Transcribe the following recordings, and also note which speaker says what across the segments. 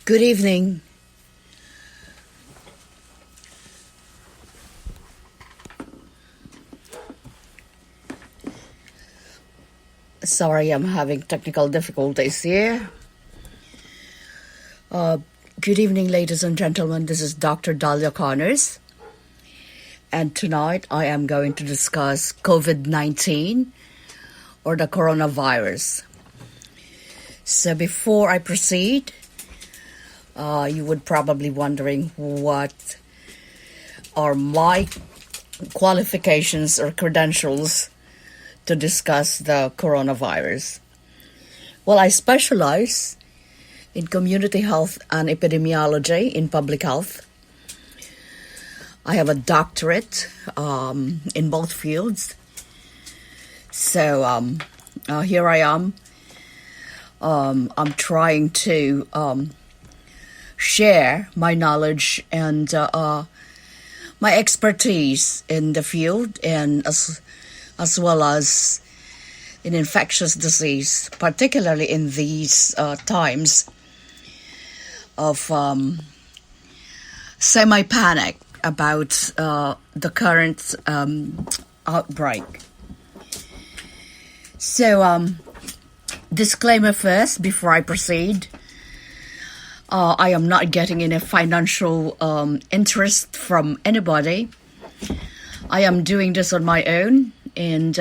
Speaker 1: Good evening. Sorry, I'm having technical difficulties here. Good evening, ladies and gentlemen. This is Dr. Connors. And tonight I am going to discuss COVID-19 or the coronavirus. So before I proceed, you would probably wondering what are my qualifications or credentials to discuss the coronavirus. Well, I specialize in community health and epidemiology in public health. I have a doctorate in both fields. So here I am. I'm trying to share my knowledge and my expertise in the field, and as well as in infectious disease, particularly in these times of semi-panic about the current outbreak. So, disclaimer first before I proceed. I am not getting any financial interest from anybody. I am doing this on my own and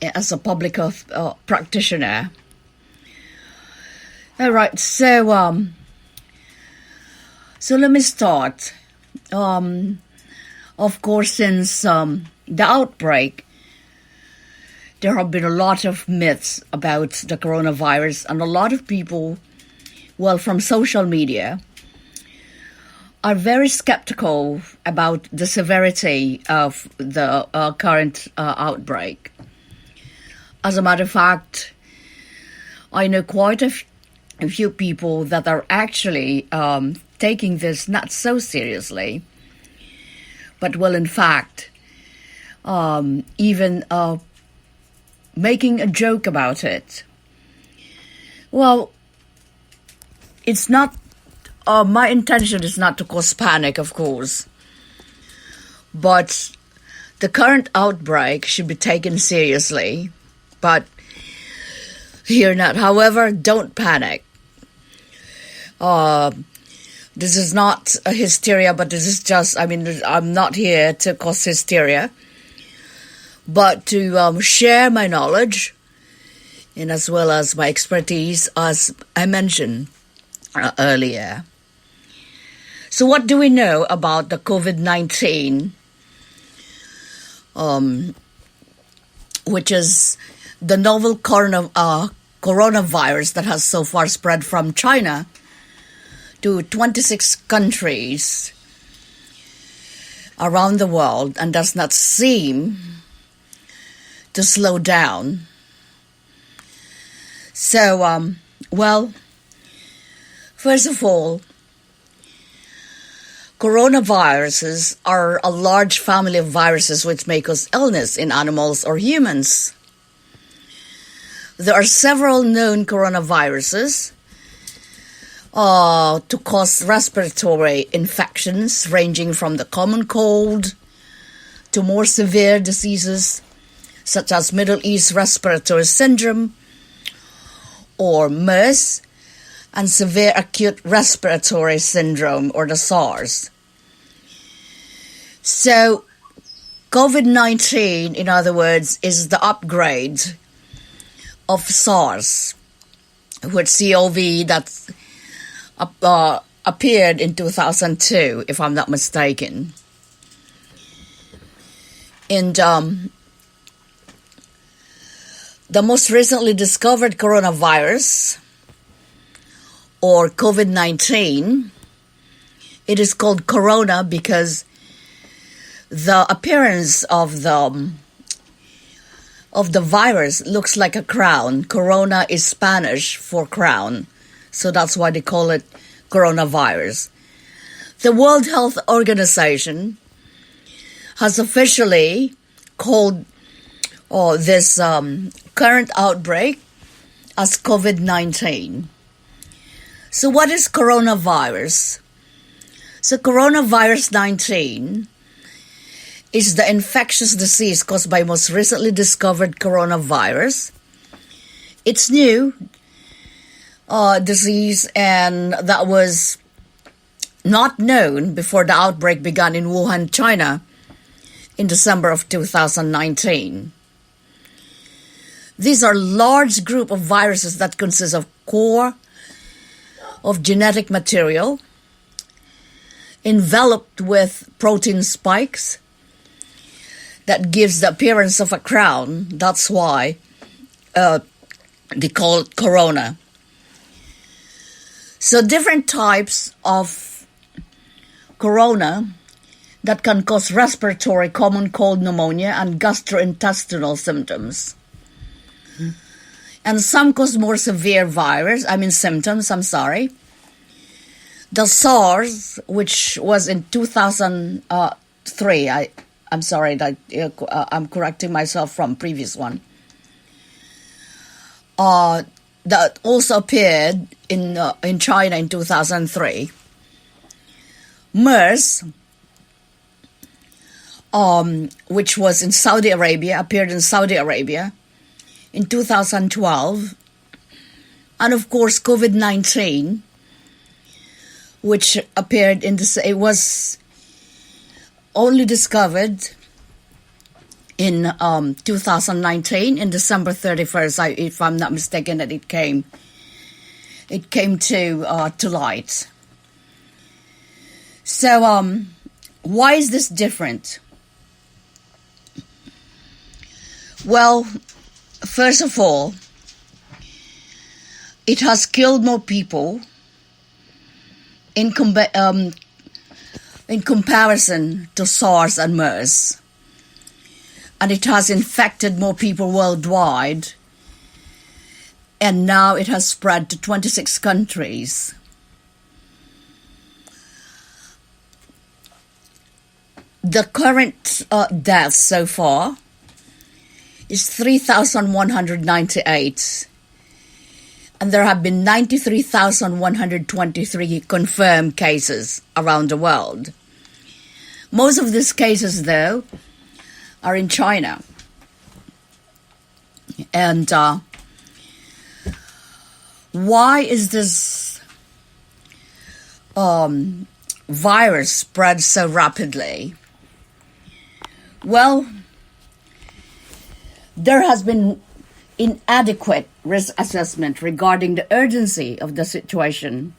Speaker 1: as a public health practitioner. All right, so let me start. Of course, since the outbreak, there have been a lot of myths about the coronavirus, and a lot of people, well, from social media, are very skeptical about the severity of the current outbreak. As a matter of fact, I know quite a few people that are actually taking this not so seriously, but will in fact even making a joke about it. Well, it's not, my intention is not to cause panic, of course, but the current outbreak should be taken seriously, but here not. However, don't panic. This is not a hysteria, but this is just, I'm not here to cause hysteria, but to share my knowledge and as well as my expertise, as I mentioned earlier. So what do we know about the COVID-19, which is the novel coronavirus that has so far spread from China to 26 countries around the world and does not seem to slow down? So, well, first of all, coronaviruses are a large family of viruses which may cause illness in animals or humans. There are several known coronaviruses to cause respiratory infections, ranging from the common cold to more severe diseases such as Middle East Respiratory Syndrome or MERS, and severe acute respiratory syndrome, or the SARS. So, COVID-19, in other words, is the upgrade of SARS, with CoV that appeared in 2002, if I'm not mistaken. And the most recently discovered coronavirus, or COVID-19, it is called corona because the appearance of the virus looks like a crown. Corona is Spanish for crown, so that's why they call it coronavirus. The World Health Organization has officially called this current outbreak as COVID-19. So what is coronavirus? So coronavirus 19 is the infectious disease caused by most recently discovered coronavirus. It's new disease, and that was not known before the outbreak began in Wuhan, China in December of 2019. These are large group of viruses that consist of core of genetic material enveloped with protein spikes that gives the appearance of a crown. That's why they call it corona. So different types of corona that can cause respiratory, common cold, pneumonia, and gastrointestinal symptoms. And some cause more severe symptoms. The SARS, which was in 2003, I'm sorry, I'm correcting myself from previous one, that also appeared in China in 2003. MERS, which was in Saudi Arabia, appeared in Saudi Arabia in 2012. And of course, COVID-19, which appeared it was only discovered in 2019, in December 31st, if I'm not mistaken, that it came to light. So why is this different? Well, first of all, it has killed more people in comparison to SARS and MERS. And it has infected more people worldwide. And now it has spread to 26 countries. The current deaths so far is 3,198. And there have been 93,123 confirmed cases around the world. Most of these cases, though, are in China. And why is this virus spread so rapidly? Well, there has been inadequate risk assessment regarding the urgency of the situation,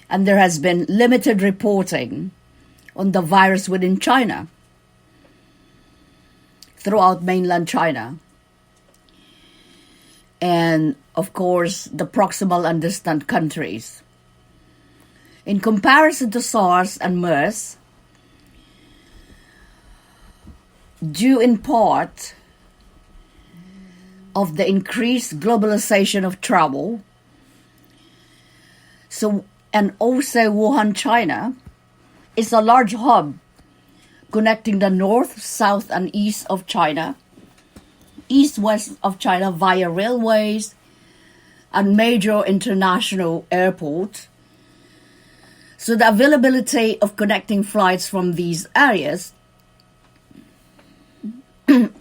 Speaker 1: and there has been limited reporting on the virus within China, throughout mainland China, and of course the proximal and distant countries. In comparison to SARS and MERS, due in part of the increased globalization of travel, and also Wuhan, China, is a large hub connecting the north, south, and east of China, east-west of China via railways and major international airports. So the availability of connecting flights from these areas, and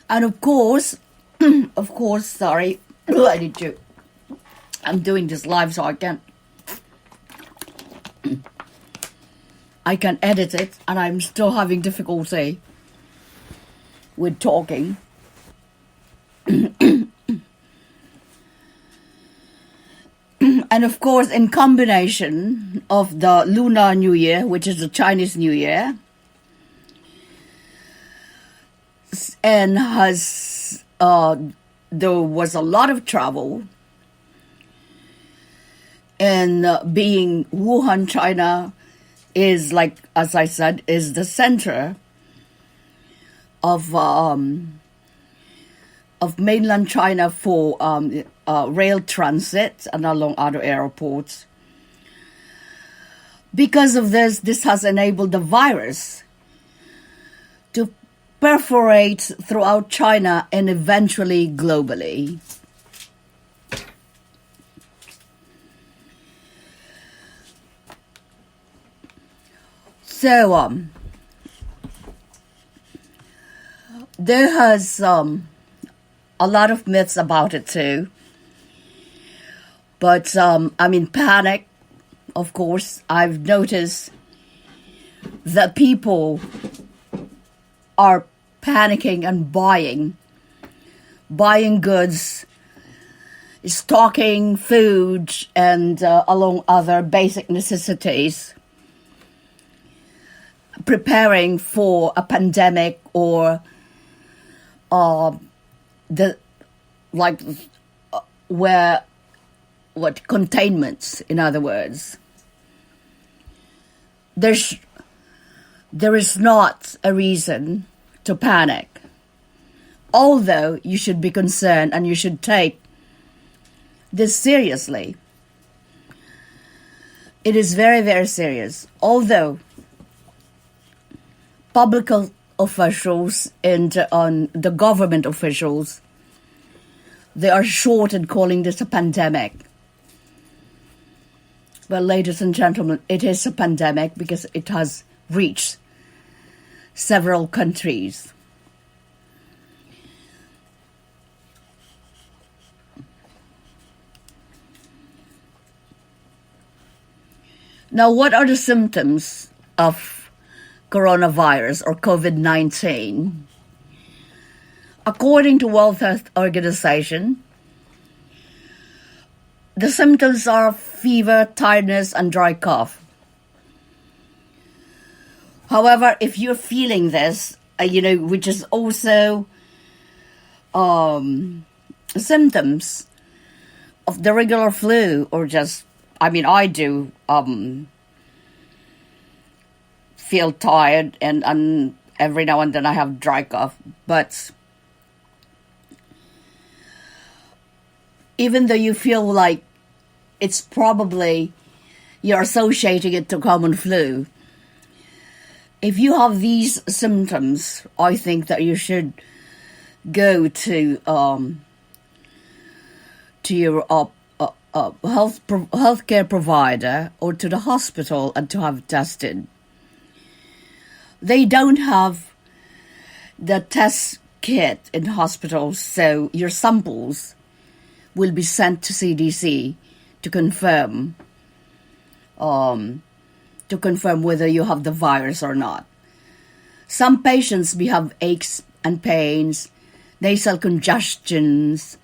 Speaker 1: of course, sorry, I'm doing this live so I can edit it, and I'm still having difficulty with talking. And of course, in combination of the Lunar New Year, which is the Chinese New Year, and there was a lot of travel, and being Wuhan, China, is, like, as I said, is the center of mainland China for rail transit and along other airports. Because of this has enabled the virus to perforate throughout China and eventually globally. So there has a lot of myths about it too. But panic. Of course, I've noticed that people are panicking and buying goods, stocking food, and along other basic necessities, preparing for a pandemic or containments, in other words. There is not a reason to panic, although you should be concerned and you should take this seriously. It is very, very serious. Although public officials and the government officials, they are short in calling this a pandemic. Well, ladies and gentlemen, it is a pandemic because it has reached several countries. Now, what are the symptoms of coronavirus or COVID-19? According to World Health Organization, the symptoms are fever, tiredness, and dry cough. However, if you're feeling this, which is also symptoms of the regular flu, or just, I do feel tired, and every now and then I have dry cough, but even though you feel like it's probably you're associating it to common flu, if you have these symptoms, I think that you should go to your healthcare provider or to the hospital and to have tested. They don't have the test kit in hospitals, so your samples will be sent to CDC to confirm whether you have the virus or not. Some patients may have aches and pains, nasal congestions,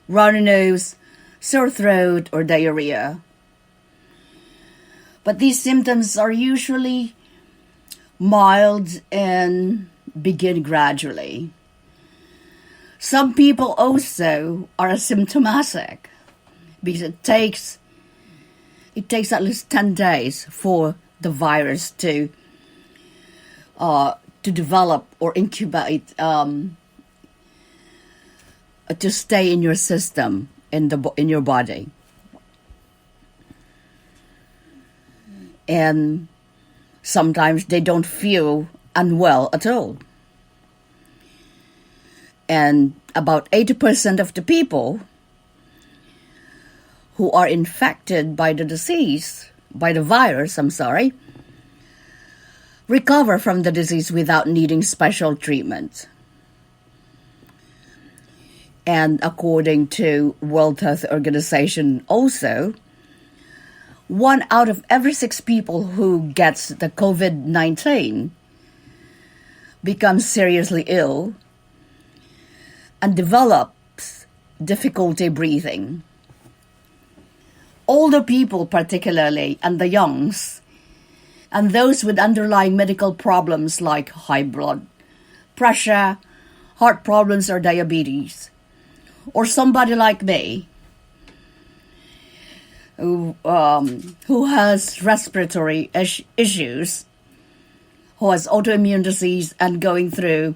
Speaker 1: runny nose, sore throat, or diarrhea. But these symptoms are usually mild and begin gradually. Some people also are asymptomatic because it takes at least 10 days for the virus to develop or incubate, to stay in your system, in your body. And sometimes they don't feel unwell at all. And about 80% of the people who are infected by the virus, recover from the disease without needing special treatment. And according to World Health Organization also, 1 out of every 6 people who gets the COVID-19 becomes seriously ill and develops difficulty breathing. Older people particularly, and the youngs, and those with underlying medical problems like high blood pressure, heart problems, or diabetes, or somebody like me who has respiratory issues, who has autoimmune disease and going through